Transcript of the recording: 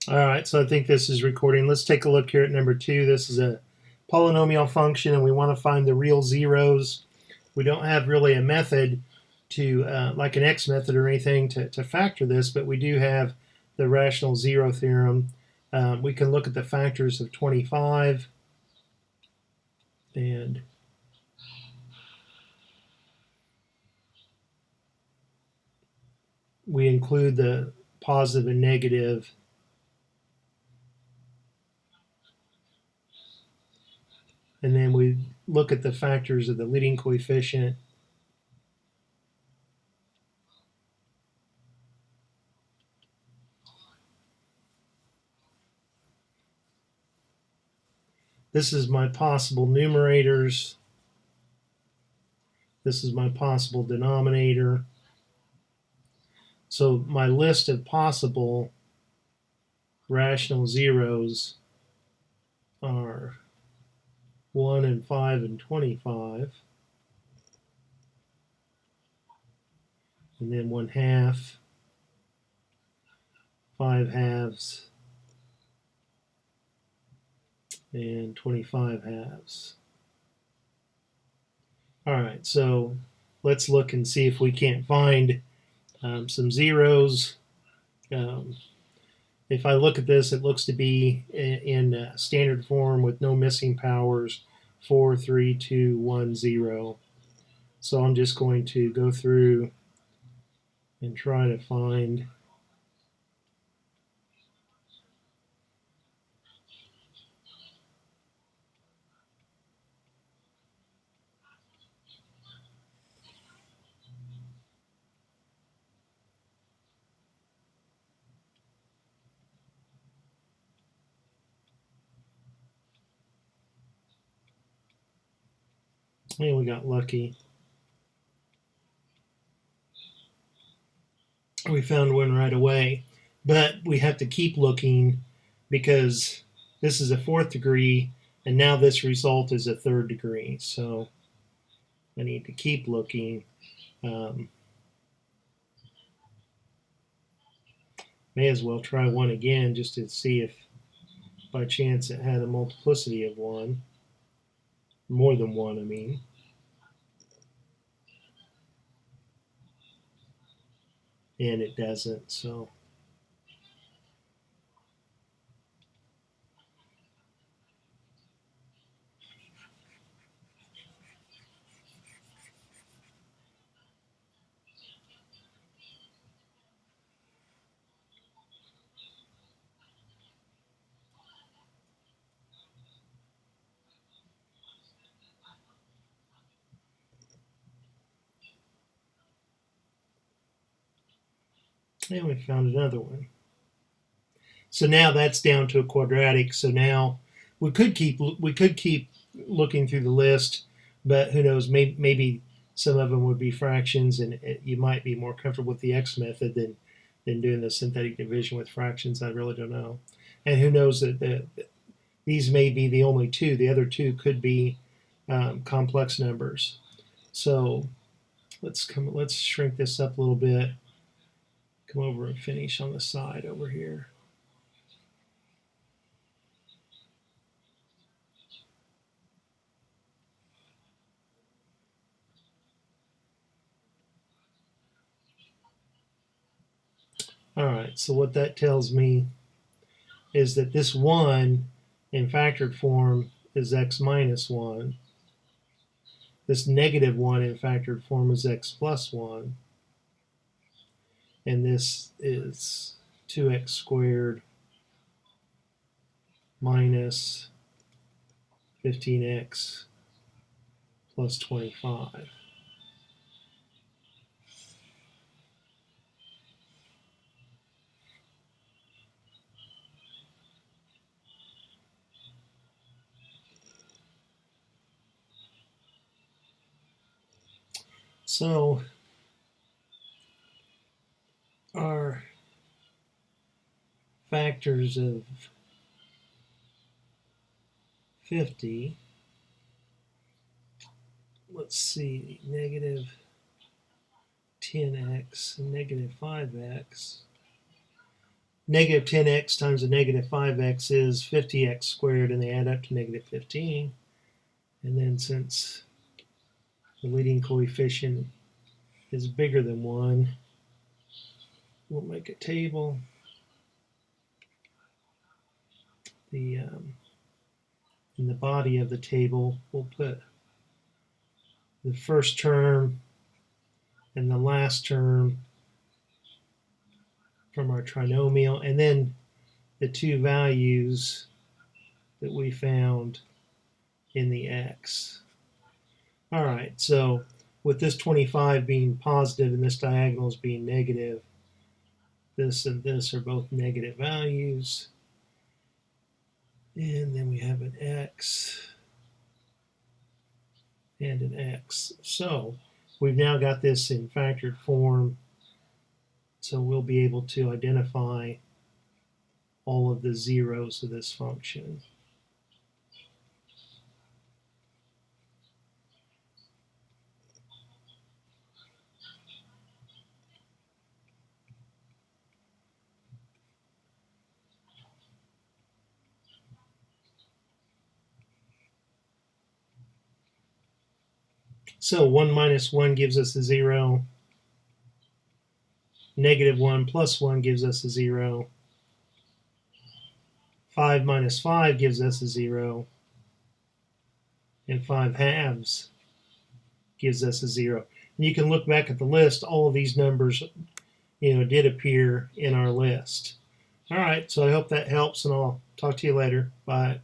All right, so I think this is recording. Let's take a look here at number 2. This is a polynomial function, and we want to find the real zeros. We don't have really a method to, like an X method or anything, to factor this, but we do have the rational zero theorem. We can look at the factors of 25, and we include the positive and negative. And then we look at the factors of the leading coefficient. This is my possible numerators. This is my possible denominator. So my list of possible rational zeros are 1 and 5 and 25. And then 1/2, 5/2, and 25/2. All right, so let's look and see if we can't find some zeros. If I look at this, it looks to be in standard form with no missing powers, 4, 3, 2, 1, 0. So I'm just going to go through and try to find and we got lucky. We found one right away, but we have to keep looking because this is a 4th degree, and now this result is a 3rd degree. So I need to keep looking. May as well try one again just to see if by chance it had a multiplicity of 1. More than 1, I mean. And it doesn't, so. And we found another one. So now that's down to a quadratic. So now we could keep looking through the list, but who knows? Maybe some of them would be fractions, and you might be more comfortable with the X method than doing the synthetic division with fractions. I really don't know. And who knows that these may be the only two. The other two could be complex numbers. So let's shrink this up a little bit. Come over and finish on the side over here. All right, so what that tells me is that this 1 in factored form is x minus 1. This negative 1 in factored form is x plus 1. And this is 2x squared minus 15x plus 25. So our factors of 50, let's see, negative 10x and negative 5x. negative 10x times a negative 5x is 50x squared, and they add up to negative 15. And then since the leading coefficient is bigger than 1, we'll make a table. In the body of the table, we'll put the first term and the last term from our trinomial, and then the two values that we found in the x. All right, so with this 25 being positive and this diagonal as being negative, this and this are both negative values. And then we have an x and an x. So we've now got this in factored form, so we'll be able to identify all of the zeros of this function. So 1 minus 1 gives us a 0. Negative 1 plus 1 gives us a 0. 5 minus 5 gives us a 0. And 5 halves gives us a 0. And you can look back at the list. All of these numbers, did appear in our list. All right, so I hope that helps, and I'll talk to you later. Bye.